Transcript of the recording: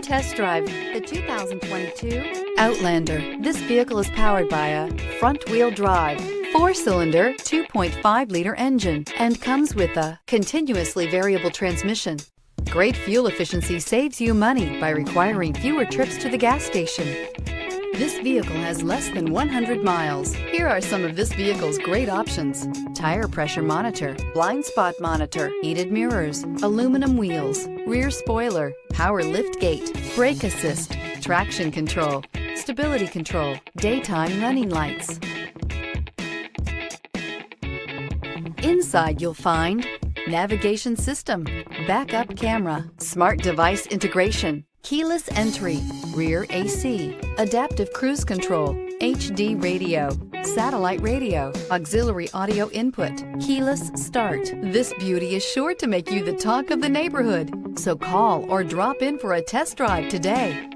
test drive the 2022 Outlander. This vehicle is powered by a front-wheel drive, 4-cylinder, 2.5-liter engine, and comes with a continuously variable transmission. Great fuel efficiency saves you money by requiring fewer trips to the gas station. This vehicle has less than 100 miles. Here are some of this vehicle's great options: tire pressure monitor, blind spot monitor, heated mirrors, aluminum wheels, rear spoiler, power liftgate, brake assist, traction control, stability control, daytime running lights. Inside you'll find navigation system, backup camera, smart device integration, keyless entry, rear AC, adaptive cruise control, HD radio, satellite radio, auxiliary audio input, keyless start. This beauty is sure to make you the talk of the neighborhood. So call or drop in for a test drive today.